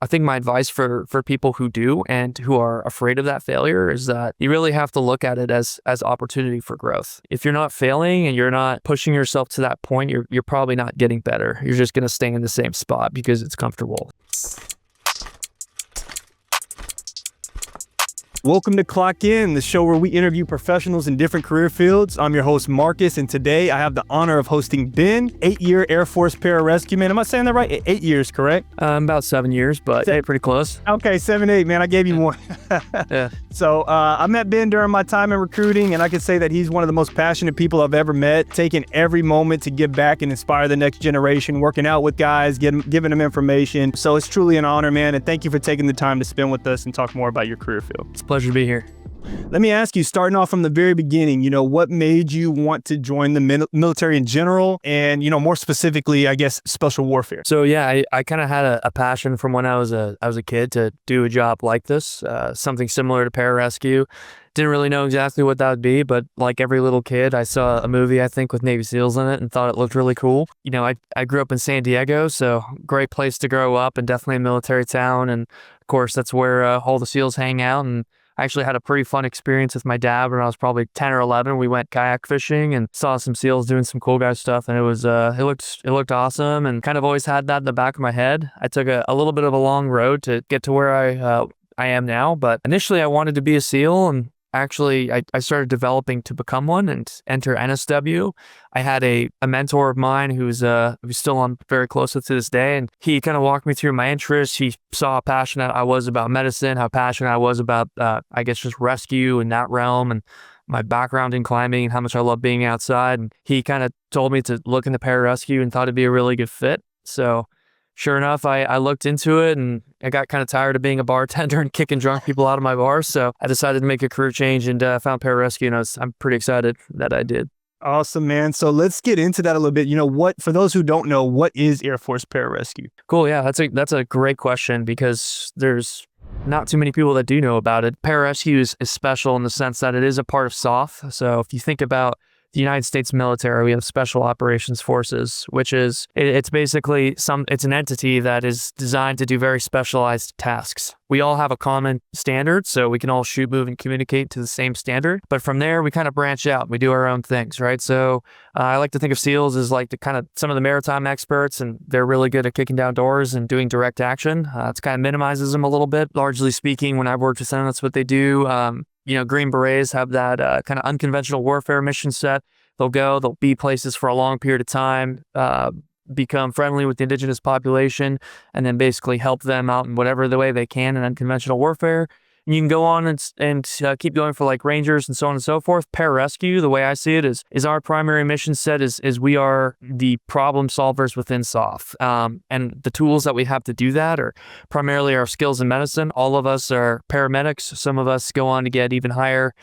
I think my advice for people who do and who are afraid of that failure is that you really have to look at it as opportunity for growth. If you're not failing and you're not pushing yourself to that point, you're probably not getting better. You're just going to stay in the same spot because it's comfortable. Welcome to Clock In, the show where we interview professionals in different career fields. I'm your host, Marcus, and today I have the honor of hosting Ben, 8-year Air Force Pararescueman. Am I saying that right? 8 years, correct? About 7 years, but hey, pretty close. Okay, 7, 8, man. I gave you one. Yeah. So I met Ben during my time in recruiting, and I can say that he's one of the most passionate people I've ever met, taking every moment to give back and inspire the next generation, working out with guys, giving them information. So it's truly an honor, man, and thank you for taking the time to spend with us and talk more about your career field. It's a pleasure to be here. Let me ask you, starting off from the very beginning, what made you want to join the military in general and, more specifically, I guess, special warfare? So yeah, I kind of had a passion from when I was a kid to do a job like this, something similar to pararescue. Didn't really know exactly what that would be, but like every little kid, I saw a movie, I think, with Navy SEALs in it and thought it looked really cool. I grew up in San Diego, so great place to grow up and definitely a military town. And of course, that's where all the SEALs hang out. And I actually had a pretty fun experience with my dad when I was probably 10 or 11. We went kayak fishing and saw some SEALs doing some cool guy stuff, and it looked awesome, and kind of always had that in the back of my head. I took a little bit of a long road to get to where I am now, but initially I wanted to be a SEAL, and actually, I started developing to become one and enter NSW. I had a mentor of mine who's still on very close with to this day, and he kind of walked me through my interests. He saw how passionate I was about medicine, how passionate I was about, I guess, just rescue in that realm, and my background in climbing and how much I love being outside. And he kind of told me to look into pararescue and thought it'd be a really good fit. So sure enough, I looked into it, and I got kind of tired of being a bartender and kicking drunk people out of my bars. So I decided to make a career change and found pararescue, and I'm pretty excited that I did. Awesome, man. So let's get into that a little bit. For those who don't know, what is Air Force Pararescue? Cool. Yeah, that's a great question because there's not too many people that do know about it. Pararescue is special in the sense that it is a part of SOF. So if you think about the United States military, we have Special Operations Forces, which is, it's basically it's an entity that is designed to do very specialized tasks. We all have a common standard, so we can all shoot, move, and communicate to the same standard. But from there, we kind of branch out. We do our own things, right? So I like to think of SEALs as like some of the maritime experts, and they're really good at kicking down doors and doing direct action. It kind of minimizes them a little bit. Largely speaking, when I've worked with them, that's what they do. Green Berets have that kind of unconventional warfare mission set. They'll be places for a long period of time, become friendly with the indigenous population, and then basically help them out in whatever the way they can in unconventional warfare. And you can go on and keep going for like Rangers and so on and so forth. Pararescue, the way I see it, is our primary mission set is we are the problem solvers within SOF. And the tools that we have to do that are primarily our skills in medicine. All of us are paramedics. Some of us go on to get even higher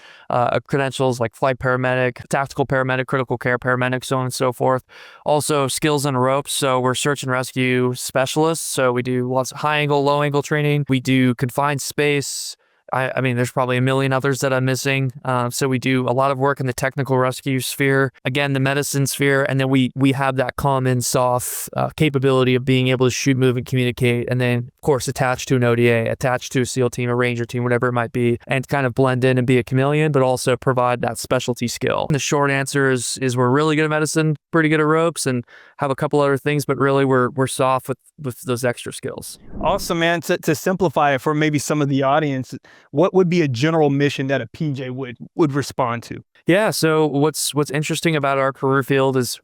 credentials like flight paramedic, tactical paramedic, critical care paramedic, so on and so forth. Also skills in ropes. So we're search and rescue specialists. So we do lots of high angle, low angle training. We do confined space. I mean, there's probably a million others that I'm missing. So we do a lot of work in the technical rescue sphere, again, the medicine sphere, and then we have that common SOF capability of being able to shoot, move, and communicate, and then, of course, attached to an ODA, attached to a SEAL team, a Ranger team, whatever it might be, and kind of blend in and be a chameleon, but also provide that specialty skill. And the short answer is we're really good at medicine, pretty good at ropes, and have a couple other things, but really we're SOF with those extra skills. Awesome, man. To simplify it for maybe some of the audience, what would be a general mission that a PJ would respond to? Yeah, so what's interesting about our career field is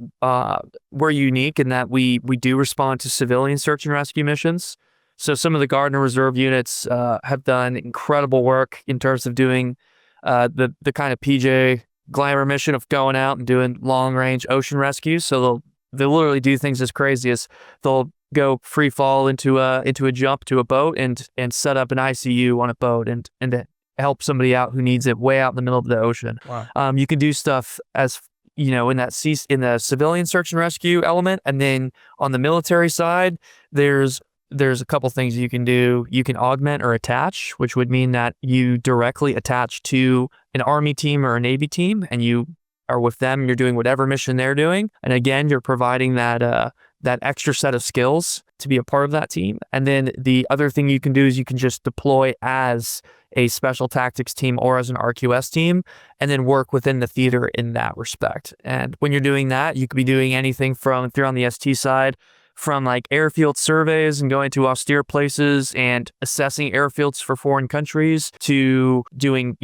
we're unique in that we do respond to civilian search and rescue missions. So some of the Gardner Reserve units have done incredible work in terms of doing the kind of PJ glamour mission of going out and doing long range ocean rescues. So they'll literally do things as crazy as they'll go free fall into a jump to a boat and set up an ICU on a boat and to help somebody out who needs it way out in the middle of the ocean. Wow. You can do stuff as in the civilian search and rescue element, and then on the military side, there's a couple things you can do. You can augment or attach, which would mean that you directly attach to an Army team or a Navy team, and you are with them. You're doing whatever mission they're doing, and again, you're providing that extra set of skills to be a part of that team. And then the other thing you can do is you can just deploy as a special tactics team or as an RQS team, and then work within the theater in that respect. And when you're doing that, you could be doing anything from, if you're on the ST side, from like airfield surveys and going to austere places and assessing airfields for foreign countries, to doing,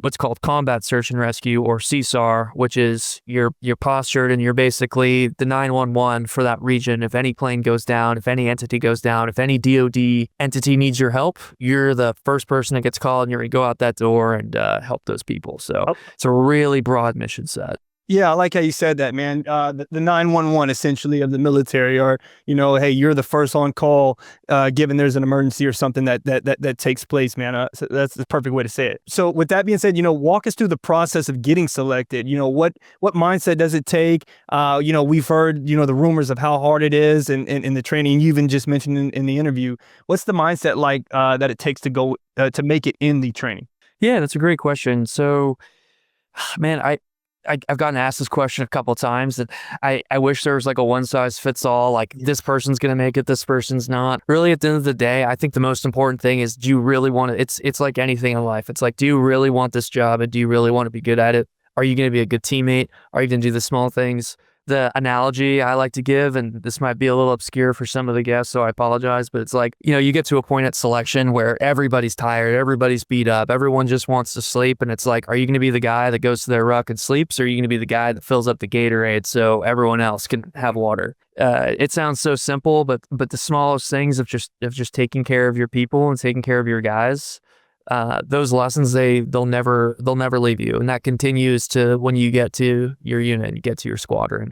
what's called combat search and rescue, or CSAR, which is you're postured and you're basically the 911 for that region. If any plane goes down, if any entity goes down, if any DoD entity needs your help, you're the first person that gets called, and you're going to go out that door and help those people. So it's a really broad mission set. Yeah, I like how you said that, man. The 911 essentially of the military, or, hey, you're the first on call, given there's an emergency or something that takes place, man. So that's the perfect way to say it. So with that being said, walk us through the process of getting selected. What mindset does it take? We've heard, the rumors of how hard it is and the training you even just mentioned in the interview. What's the mindset like that it takes to go to make it in the training? Yeah, that's a great question. So, man, I've gotten asked this question a couple of times, and I wish there was like a one size fits all, like this person's going to make it, this person's not. Really, at the end of the day, I think the most important thing is, do you really want to, it's like anything in life. It's like, do you really want this job, and do you really want to be good at it? Are you going to be a good teammate? Are you going to do the small things? The analogy I like to give, and this might be a little obscure for some of the guests, so I apologize, but it's like, you get to a point at selection where everybody's tired, everybody's beat up, everyone just wants to sleep, and it's like, are you going to be the guy that goes to their ruck and sleeps, or are you going to be the guy that fills up the Gatorade so everyone else can have water? It sounds so simple, but the smallest things of just taking care of your people and taking care of your guys, those lessons, they'll never leave you, and that continues to when you get to your unit, you get to your squadron.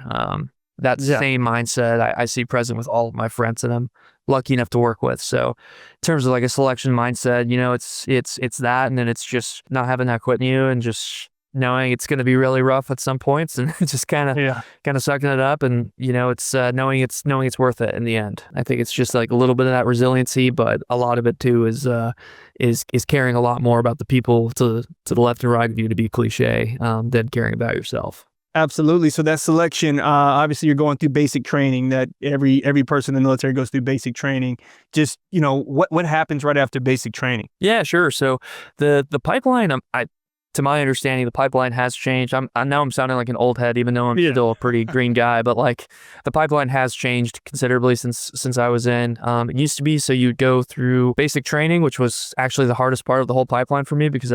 That same mindset I see present with all of my friends that I'm lucky enough to work with. So, in terms of like a selection mindset, it's that, and then it's just not having that quit in you, and just knowing it's going to be really rough at some points, and just kind of sucking it up, and it's knowing it's worth it in the end. I think it's just like a little bit of that resiliency, but a lot of it too is caring a lot more about the people to the left and right of you, to be cliche, than caring about yourself. Absolutely. So that selection, obviously you're going through basic training, that every person in the military goes through basic training. Just, what happens right after basic training? Yeah, sure. So the pipeline, to my understanding, the pipeline has changed. I know I'm sounding like an old head, even though I'm still a pretty green guy, but like the pipeline has changed considerably since I was in. It used to be, so you'd go through basic training, which was actually the hardest part of the whole pipeline for me, because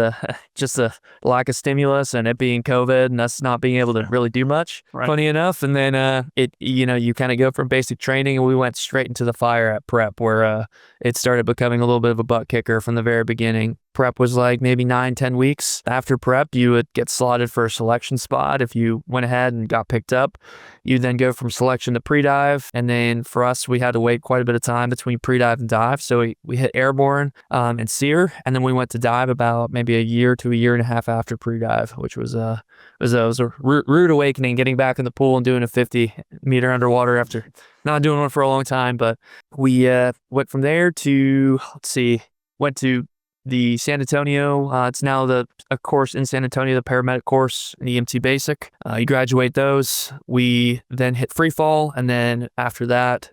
just the lack of stimulus and it being COVID and us not being able to really do much, funny enough. And then you kind of go from basic training, and we went straight into the fire at prep, where it started becoming a little bit of a butt kicker from the very beginning. Prep was like maybe 9-10 weeks. After prep, you would get slotted for a selection spot. If you went ahead and got picked up, you then go from selection to pre-dive. And then for us, we had to wait quite a bit of time between pre-dive and dive. So we hit airborne and SEER, and then we went to dive about maybe a year to a year and a half after pre-dive, which was a rude awakening, getting back in the pool and doing a 50-meter underwater after not doing one for a long time. But we went from there to, went to the San Antonio, it's now a course in San Antonio, the paramedic course, the EMT basic. You graduate those. We then hit free fall, and then after that,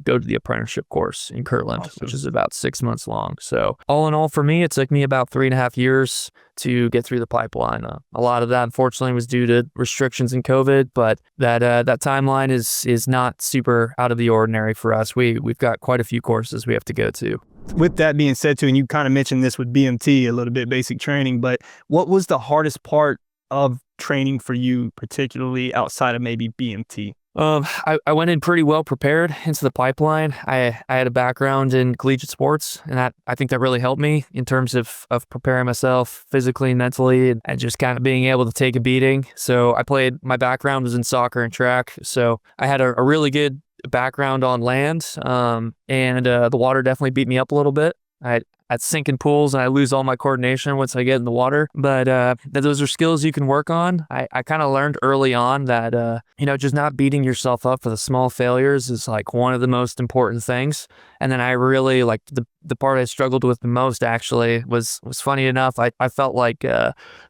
go to the apprenticeship course in Kirtland, which is about 6 months long. So all in all, for me, it took me about 3.5 years to get through the pipeline. A lot of that, unfortunately, was due to restrictions in COVID, but that timeline is not super out of the ordinary for us. We've got quite a few courses we have to go to. With that being said too, and you kind of mentioned this with BMT, a little bit basic training, but what was the hardest part of training for you, particularly outside of maybe BMT? I went in pretty well prepared into the pipeline. I had a background in collegiate sports, and I think that really helped me in terms of preparing myself physically and mentally, and just kind of being able to take a beating. So my background was in soccer and track, so I had a really good background on land, and the water definitely beat me up a little bit. I at sinking pools and I lose all my coordination once I get in the water. But those are skills you can work on. I kind of learned early on that, just not beating yourself up for the small failures is like one of the most important things. And then I really like the part I struggled with the most actually was funny enough. I felt like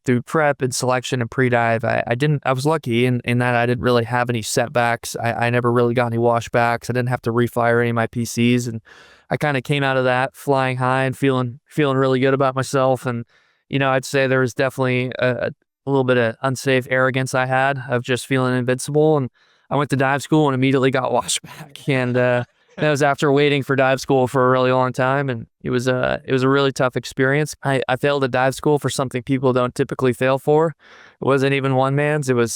through prep and selection and pre-dive, I was lucky in that I didn't really have any setbacks. I never really got any washbacks. I didn't have to refire any of my PCs, and I kind of came out of that flying high and feeling really good about myself. And I'd say there was definitely a little bit of unsafe arrogance I had of just feeling invincible. And I went to dive school and immediately got washback. And that was after waiting for dive school for a really long time, and it was a really tough experience. I failed at dive school for something people don't typically fail for. It wasn't even one man's. It was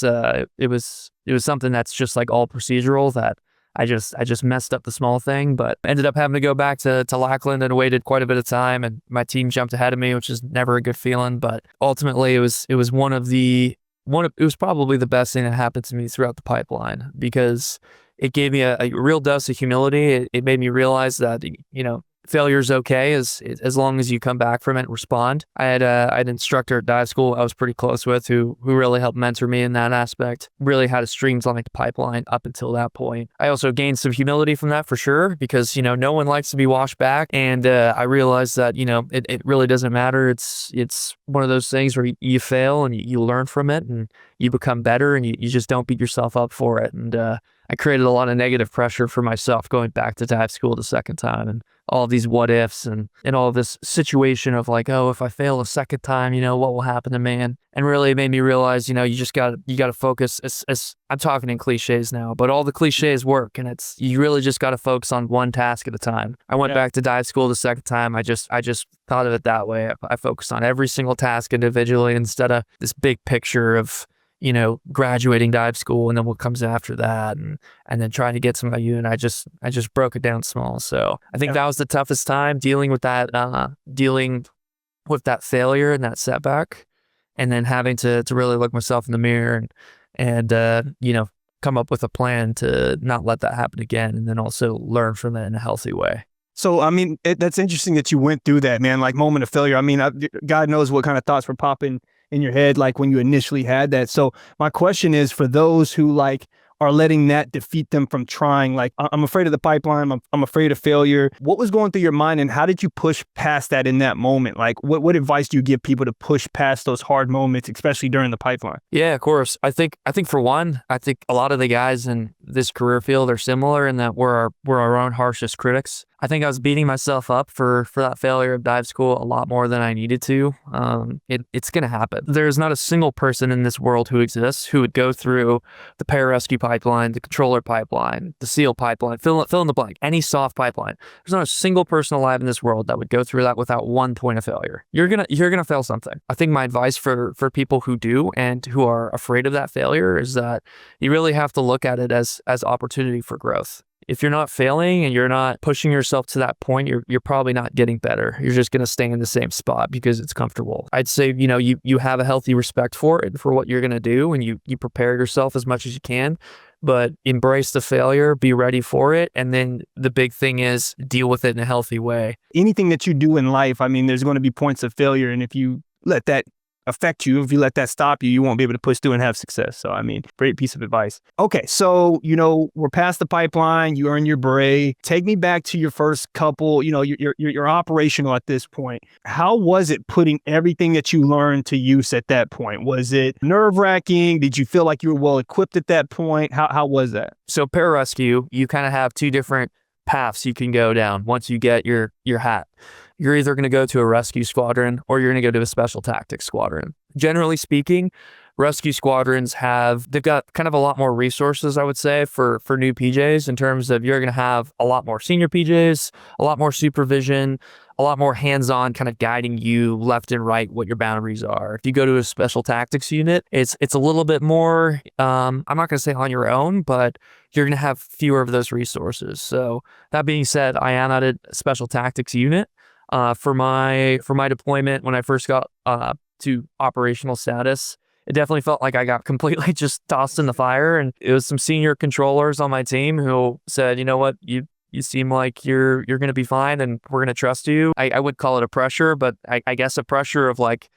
something that's just like all procedural that I just messed up the small thing, but ended up having to go back to Lackland and waited quite a bit of time, and my team jumped ahead of me, which is never a good feeling. But ultimately, it was probably the best thing that happened to me throughout the pipeline, because it gave me a real dose of humility. It made me realize that, failure is okay as long as you come back from it and respond. I had an instructor at dive school I was pretty close with who really helped mentor me in that aspect, really had a streamlined pipeline up until that point. I also gained some humility from that for sure, because, no one likes to be washed back. And I realized that, it really doesn't matter. It's one of those things where you fail and you learn from it and you become better, and you just don't beat yourself up for it. And I created a lot of negative pressure for myself going back to dive school the second time, and all of these what ifs and all of this situation of like, oh, if I fail a second time, what will happen to me? And really it made me realize, you got to focus. As I'm talking in cliches now, but all the cliches work, and you really just got to focus on one task at a time. I went back to dive school the second time. I just thought of it that way. I focused on every single task individually instead of this big picture of, graduating dive school and then what comes after that, and then trying to get to my unit. I just broke it down small. So I think that was the toughest time, dealing with that failure and that setback, and then having to really look myself in the mirror and come up with a plan to not let that happen again, and then also learn from it in a healthy way. So, I mean, that's interesting that you went through that, man, like moment of failure. I mean, God knows what kind of thoughts were popping in your head, like when you initially had that. So my question is, for those who like are letting that defeat them from trying, like, I'm afraid of the pipeline, I'm afraid of failure. What was going through your mind, and how did you push past that in that moment? Like, what advice do you give people to push past those hard moments, especially during the pipeline? Yeah, of course. I think for one, I think a lot of the guys in this career field are similar in that we're our own harshest critics. I think I was beating myself up for that failure of dive school a lot more than I needed to. It's going to happen. There's not a single person in this world who exists who would go through the pararescue pipeline, the controller pipeline, the SEAL pipeline, fill in the blank, any soft pipeline. There's not a single person alive in this world that would go through that without one point of failure. You're gonna fail something. I think my advice for people who do and who are afraid of that failure is that you really have to look at it as opportunity for growth. If you're not failing and you're not pushing yourself to that point, you're probably not getting better. You're just going to stay in the same spot because it's comfortable. I'd say, you have a healthy respect for it, for what you're going to do, and you prepare yourself as much as you can, but embrace the failure, be ready for it. And then the big thing is deal with it in a healthy way. Anything that you do in life, I mean, there's going to be points of failure. And if you let that affect you, if you let that stop you, you won't be able to push through and have success. So, I mean, great piece of advice. Okay, so, we're past the pipeline, you earn your beret. Take me back to your first couple, you're operational at this point. How was it putting everything that you learned to use at that point? Was it nerve-wracking? Did you feel like you were well equipped at that point? How was that? So pararescue, you kind of have two different paths you can go down once you get your hat. You're either going to go to a rescue squadron or you're going to go to a special tactics squadron. Generally speaking, rescue squadrons they've got kind of a lot more resources, I would say, for new PJs, in terms of you're going to have a lot more senior PJs, a lot more supervision, a lot more hands-on kind of guiding you left and right what your boundaries are. If you go to a special tactics unit, it's a little bit more, I'm not going to say on your own, but you're going to have fewer of those resources. So that being said, I am at a special tactics unit. For my deployment, when I first got to operational status, it definitely felt like I got completely just tossed in the fire. And it was some senior controllers on my team who said, you know what, You seem like you're going to be fine and we're going to trust you. I would call it a pressure, but I guess a pressure of like,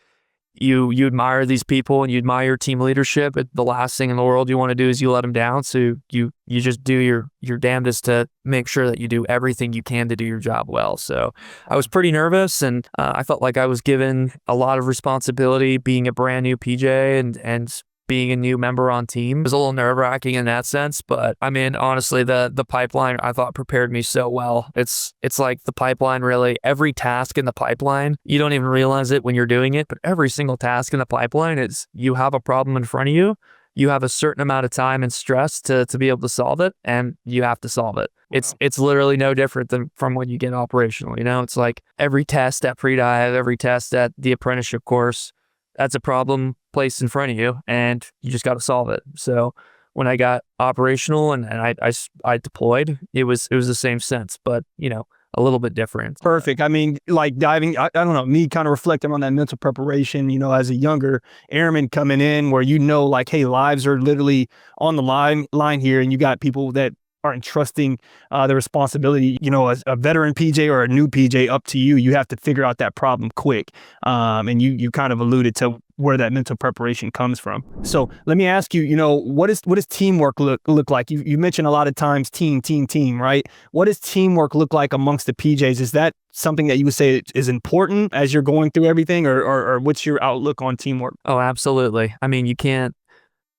you admire these people and you admire team leadership. But the last thing in the world you want to do is you let them down. So you just do your damnedest to make sure that you do everything you can to do your job well. So I was pretty nervous, and I felt like I was given a lot of responsibility being a brand new PJ and being a new member on team. It was a little nerve-wracking in that sense, but I mean, honestly, the pipeline I thought prepared me so well. It's like the pipeline, really, every task in the pipeline, you don't even realize it when you're doing it, but every single task in the pipeline is you have a problem in front of you. You have a certain amount of time and stress to be able to solve it, and you have to solve it. It's literally no different than from when you get operational. It's like every test at pre-dive, every test at the apprenticeship course, that's a problem placed in front of you, and you just got to solve it. So when I got operational and I deployed, it was the same sense, but a little bit different. Perfect. I mean, like diving, I don't know, me kind of reflecting on that mental preparation, as a younger airman coming in where, like, hey, lives are literally on the line here, and you got people that are entrusting the responsibility, as a veteran PJ or a new PJ up to you. You have to figure out that problem quick. And you kind of alluded to where that mental preparation comes from. So let me ask you, what does teamwork look like? You mentioned a lot of times team, right? What does teamwork look like amongst the PJs? Is that something that you would say is important as you're going through everything, or what's your outlook on teamwork? Oh, absolutely. I mean,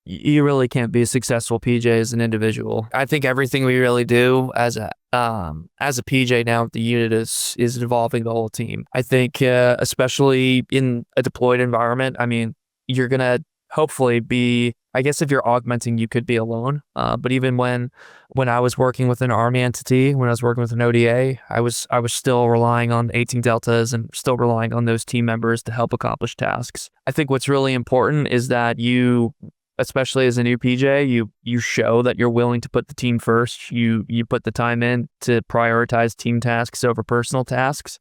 you really can't be a successful PJ as an individual. I think everything we really do as a PJ now with the unit is involving the whole team. I think especially in a deployed environment, I mean, you're gonna hopefully be, I guess if you're augmenting, you could be alone. But even when I was working with an Army entity, when I was working with an ODA, I was still relying on 18 Deltas and still relying on those team members to help accomplish tasks. I think what's really important is that you, especially as a new PJ, you show that you're willing to put the team first. You put the time in to prioritize team tasks over personal tasks.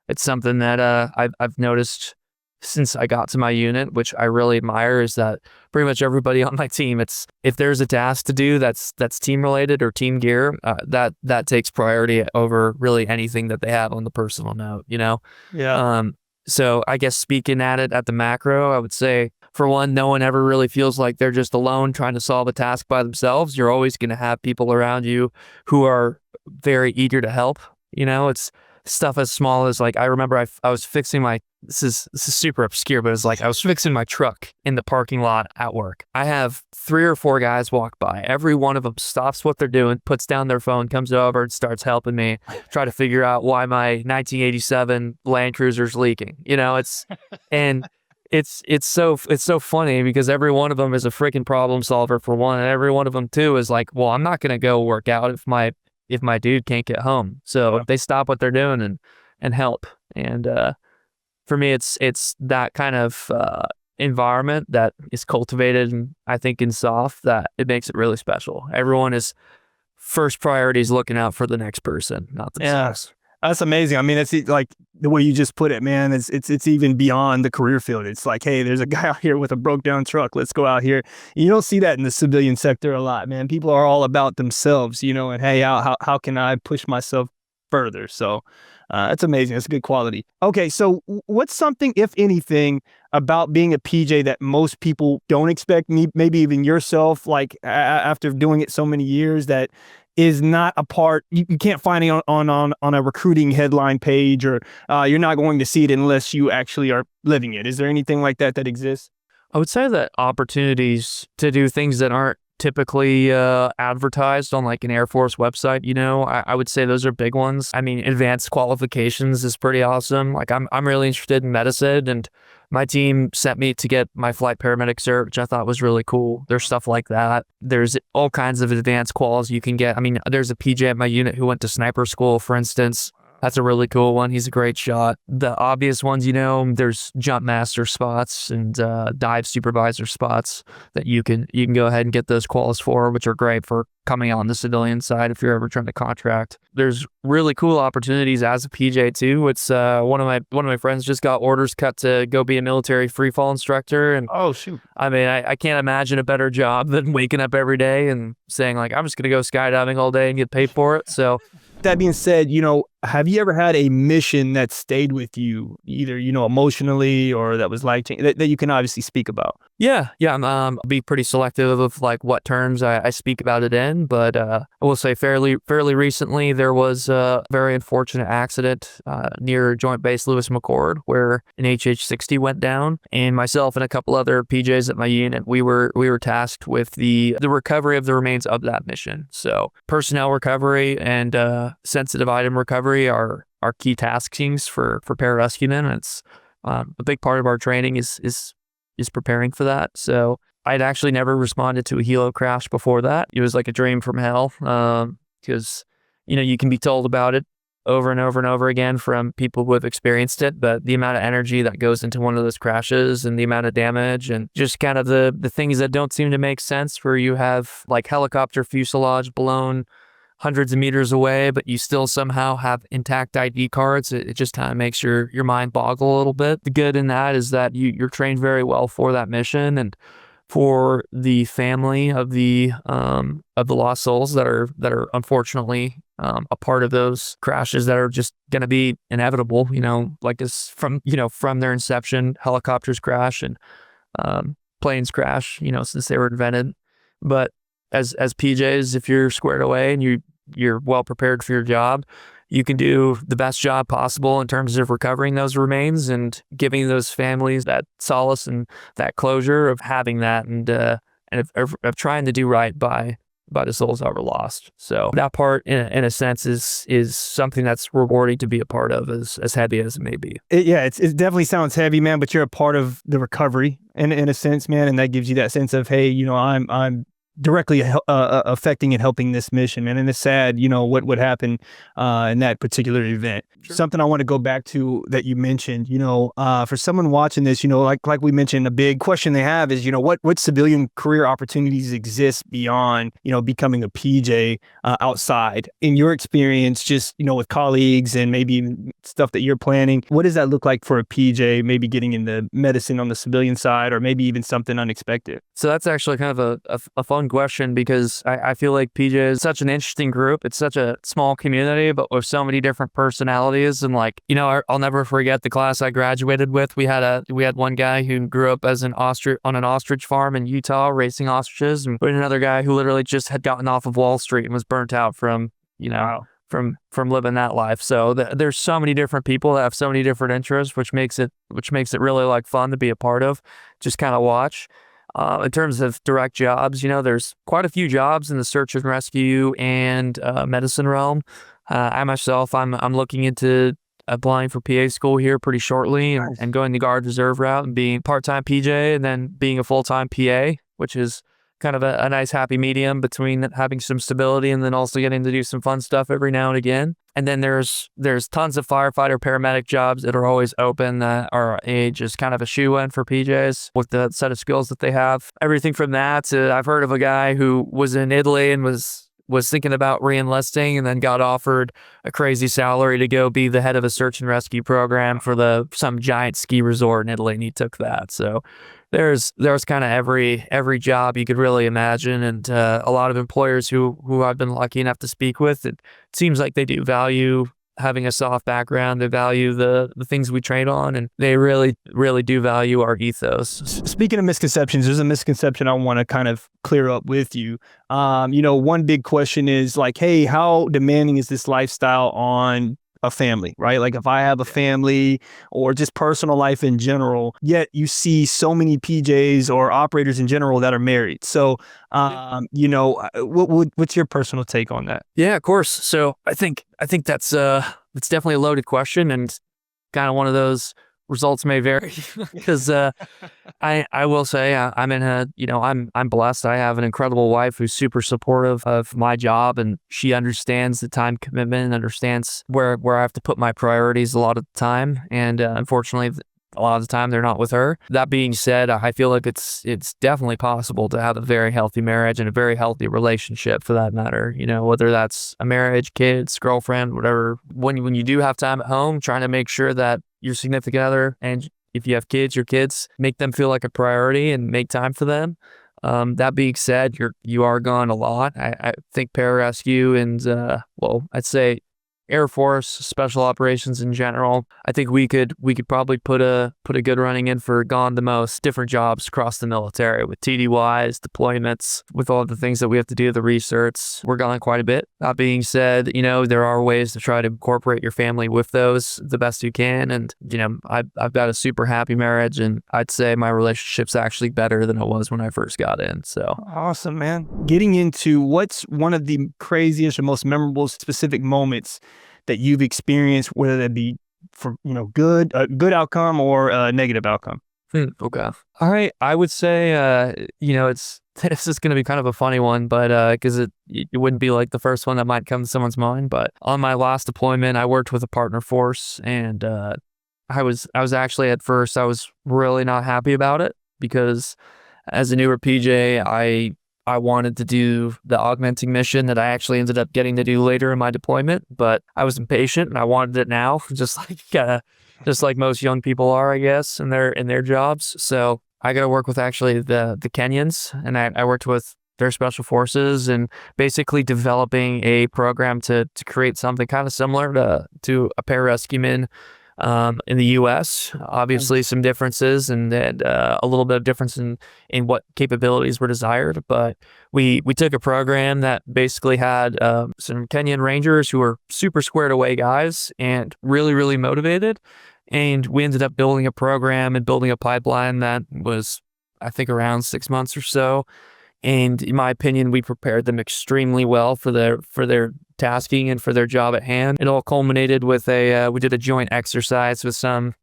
It's something that I've noticed since I got to my unit, which I really admire, is that pretty much everybody on my team, it's if there's a task to do that's team related or team gear, that takes priority over really anything that they have on the personal note. Yeah. So I guess speaking at it at the macro, I would say, for one, no one ever really feels like they're just alone trying to solve a task by themselves. You're always going to have people around you who are very eager to help. It's stuff as small as, like, I remember I was fixing this is super obscure, but it's like I was fixing my truck in the parking lot at work. I have 3 or 4 guys walk by. Every one of them stops what they're doing, puts down their phone, comes over and starts helping me try to figure out why my 1987 Land Cruiser's leaking. It's so funny because every one of them is a freaking problem solver, for one, and every one of them too is like, well, I'm not gonna go work out if my dude can't get home. So they stop what they're doing and help. And for me, it's that kind of environment that is cultivated, and I think in SOF, that it makes it really special. Everyone is first priority is looking out for the next person, not themselves. Yeah. That's amazing. I mean, it's like the way you just put it, man. It's even beyond the career field. It's like, hey, there's a guy out here with a broke down truck. Let's go out here. You don't see that in the civilian sector a lot, man. People are all about themselves, and hey, how can I push myself further? So that's amazing. That's a good quality. Okay, so what's something, if anything, about being a PJ that most people don't expect, maybe even yourself, like after doing it so many years, that is not a part, you can't find it on a recruiting headline page, or you're not going to see it unless you actually are living it? Is there anything like that exists? I would say that opportunities to do things that aren't typically advertised on like an Air Force website, I would say those are big ones. I mean, advanced qualifications is pretty awesome. Like I'm really interested in medicine, and my team sent me to get my flight paramedic cert, which I thought was really cool. There's stuff like that. There's all kinds of advanced quals you can get. I mean, there's a PJ at my unit who went to sniper school, for instance. That's a really cool one. He's a great shot. The obvious ones, there's jump master spots and dive supervisor spots that you can go ahead and get those quals for, which are great for coming out on the civilian side if you're ever trying to contract. There's really cool opportunities as a PJ too. It's one of my friends just got orders cut to go be a military free fall instructor, and oh shoot, I mean, I can't imagine a better job than waking up every day and saying like, I'm just gonna go skydiving all day and get paid for it. So That being said, have you ever had a mission that stayed with you, either, emotionally or that was life-changing, that you can obviously speak about? Yeah, yeah. I'll be pretty selective of like what terms I speak about it in, but I will say fairly recently there was a very unfortunate accident near Joint Base Lewis McChord where an HH-60 went down, and myself and a couple other PJs at my unit, we were tasked with the recovery of the remains of that mission. So personnel recovery and sensitive item recovery are key taskings for pararescuemen, and it's a big part of our training is preparing for that. So I'd actually never responded to a helo crash before that. It was like a dream from hell, because you can be told about it over and over and over again from people who have experienced it, but the amount of energy that goes into one of those crashes and the amount of damage and just kind of the things that don't seem to make sense, where you have like helicopter fuselage blown hundreds of meters away, but you still somehow have intact ID cards. It just kind of makes your mind boggle a little bit. The good in that is that you're trained very well for that mission, and for the family of the lost souls that are unfortunately a part of those crashes that are just going to be inevitable. Like from their inception, helicopters crash and planes crash. Since they were invented, but as PJs, if you're squared away and you're well prepared for your job, you can do the best job possible in terms of recovering those remains and giving those families that solace and that closure of having that, and of trying to do right by the souls that were lost. So that part, in a sense, is something that's rewarding to be a part of, as heavy as it may be. It definitely sounds heavy, man, but you're a part of the recovery in a sense, man, and that gives you that sense of, hey, I'm directly affecting and helping this mission, man. And it's sad, what would happen in that particular event. Sure. Something I want to go back to that you mentioned, for someone watching this, like we mentioned, a big question they have is, what civilian career opportunities exist beyond, becoming a PJ outside? In your experience, just, with colleagues and maybe stuff that you're planning, what does that look like for a PJ, maybe getting into medicine on the civilian side, or maybe even something unexpected? So that's actually kind of a fun question, because I feel like PJ is such an interesting group. It's such a small community, but with so many different personalities. And I'll never forget the class I graduated with. We had one guy who grew up as on an ostrich farm in Utah, racing ostriches, and we had another guy who literally just had gotten off of Wall Street and was burnt out from Wow. from living that life. So there's so many different people that have so many different interests, which makes it really like fun to be a part of, just kind of watch. In terms of direct jobs, there's quite a few jobs in the search and rescue and medicine realm. I myself, I'm looking into applying for PA school here pretty shortly, and going the Guard Reserve route and being part-time PJ and then being a full-time PA, which is kind of a nice happy medium between having some stability and then also getting to do some fun stuff every now and again. And then there's tons of firefighter paramedic jobs that are always open that are just kind of a shoe-in for PJs with the set of skills that they have. Everything from that to, I've heard of a guy who was in Italy and was thinking about re-enlisting and then got offered a crazy salary to go be the head of a search and rescue program for some giant ski resort in Italy, and he took that. So there's kind of every job you could really imagine, and a lot of employers who I've been lucky enough to speak with, it seems like they do value having a soft background. They value the things we train on, and they really, really do value our ethos. Speaking of misconceptions, there's a misconception I want to kind of clear up with you. One big question is like, hey, how demanding is this lifestyle on a family, right? Like if I have a family or just personal life in general, yet you see so many PJs or operators in general that are married. So, what's your personal take on that? Yeah, of course. So I think that's definitely a loaded question, and kind of one of those results may vary because I will say I'm in I'm blessed. I have an incredible wife who's super supportive of my job, and she understands the time commitment and understands where I have to put my priorities a lot of the time. And unfortunately, a lot of the time they're not with her. That being said, I feel like it's definitely possible to have a very healthy marriage and a very healthy relationship, for that matter. Whether that's a marriage, kids, girlfriend, whatever. When you do have time at home, trying to make sure that your significant other, and if you have kids, your kids, make them feel like a priority and make time for them. That being said, you are gone a lot. I think pararescue and I'd say Air Force, special operations in general. I think we could probably put a good running in for gone the most different jobs across the military with TDYs, deployments, with all the things that we have to do, the research. We're gone quite a bit. That being said, there are ways to try to incorporate your family with those the best you can. And, I've got a super happy marriage, and I'd say my relationship's actually better than it was when I first got in. So awesome, man. Getting into what's one of the craziest or most memorable specific moments that you've experienced, whether that be for a good outcome or a negative outcome. Okay. All right. I would say this is going to be kind of a funny one, but because it wouldn't be like the first one that might come to someone's mind. But on my last deployment, I worked with a partner force, and I was actually at first I was really not happy about it, because as a newer PJ, I wanted to do the augmenting mission that I actually ended up getting to do later in my deployment, but I was impatient and I wanted it now, just like most young people are, I guess, in their jobs. So I got to work with actually the Kenyans, and I worked with their special forces and basically developing a program to create something kind of similar to a Pararescueman in the U.S. Obviously, some differences and a little bit of difference in what capabilities were desired. But we took a program that basically had some Kenyan Rangers who were super squared away guys and really, really motivated. And we ended up building a program and building a pipeline that was, I think, around 6 months or so. And in my opinion, we prepared them extremely well for their tasking and for their job at hand. It all culminated with we did a joint exercise with some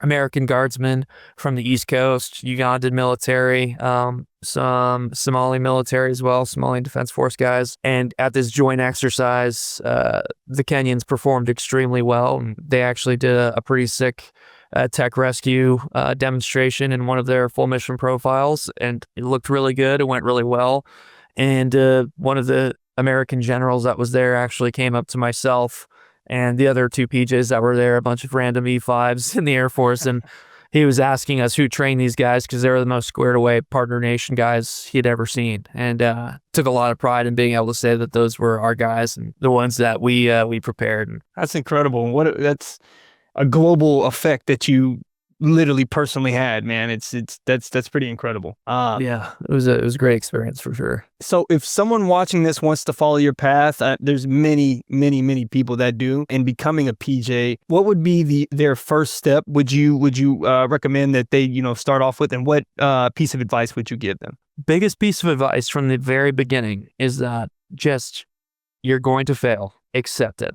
American guardsmen from the East Coast, Ugandan military, some Somali military as well, Somali Defense Force guys. And at this joint exercise, the Kenyans performed extremely well. And they actually did a pretty sick tech rescue demonstration in one of their full mission profiles, and it looked really good. It went really well. And one of the American generals that was there actually came up to myself and the other two PJs that were there, a bunch of random E5s in the Air Force, and he was asking us who trained these guys, because they were the most squared away partner nation guys he'd ever seen, and took a lot of pride in being able to say that those were our guys and the ones that we prepared. That's incredible. That's a global effect that you literally personally had, man. That's pretty incredible. Yeah, it was a great experience for sure. So if someone watching this wants to follow your path, there's many people that do, in becoming a PJ, what would be their first step? Would you recommend that they start off with, and what piece of advice would you give them? Biggest piece of advice from the very beginning is that you're going to fail. Accept it.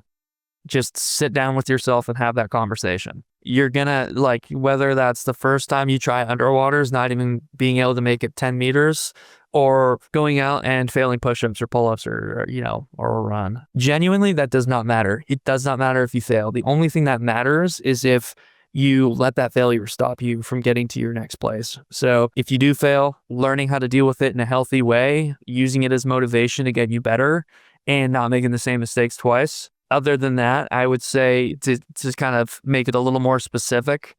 Just sit down with yourself and have that conversation. You're gonna, whether that's the first time you try underwaters, not even being able to make it 10 meters, or going out and failing push-ups or pull-ups or a run. Genuinely, that does not matter. It does not matter if you fail. The only thing that matters is if you let that failure stop you from getting to your next place. So if you do fail, learning how to deal with it in a healthy way, using it as motivation to get you better, and not making the same mistakes twice. Other than that, I would say to kind of make it a little more specific,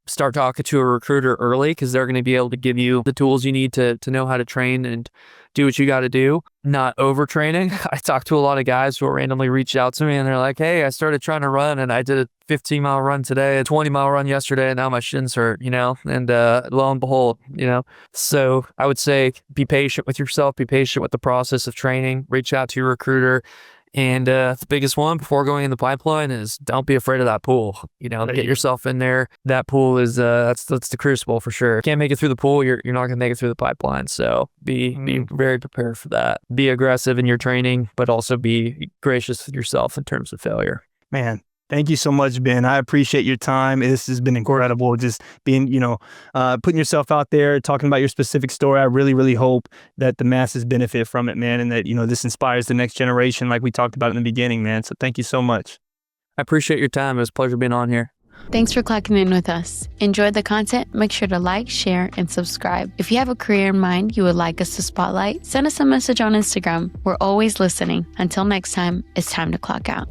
start talking to a recruiter early, because they're going to be able to give you the tools you need to know how to train and do what you got to do. Not overtraining. I talked to a lot of guys who randomly reached out to me and they're like, hey, I started trying to run and I did a 15-mile run today, a 20-mile run yesterday, and now my shins hurt, and lo and behold, So I would say be patient with yourself, be patient with the process of training, reach out to your recruiter. And the biggest one before going in the pipeline is don't be afraid of that pool. Get yourself in there. That pool is that's the crucible for sure. Can't make it through the pool, you're not gonna make it through the pipeline. So be very prepared for that. Be aggressive in your training, but also be gracious with yourself in terms of failure. Man, thank you so much, Ben. I appreciate your time. This has been incredible. Just being, putting yourself out there, talking about your specific story. I really, really hope that the masses benefit from it, man, and that, this inspires the next generation like we talked about in the beginning, man. So thank you so much. I appreciate your time. It was a pleasure being on here. Thanks for clocking in with us. Enjoyed the content? Make sure to like, share, and subscribe. If you have a career in mind you would like us to spotlight, send us a message on Instagram. We're always listening. Until next time, it's time to clock out.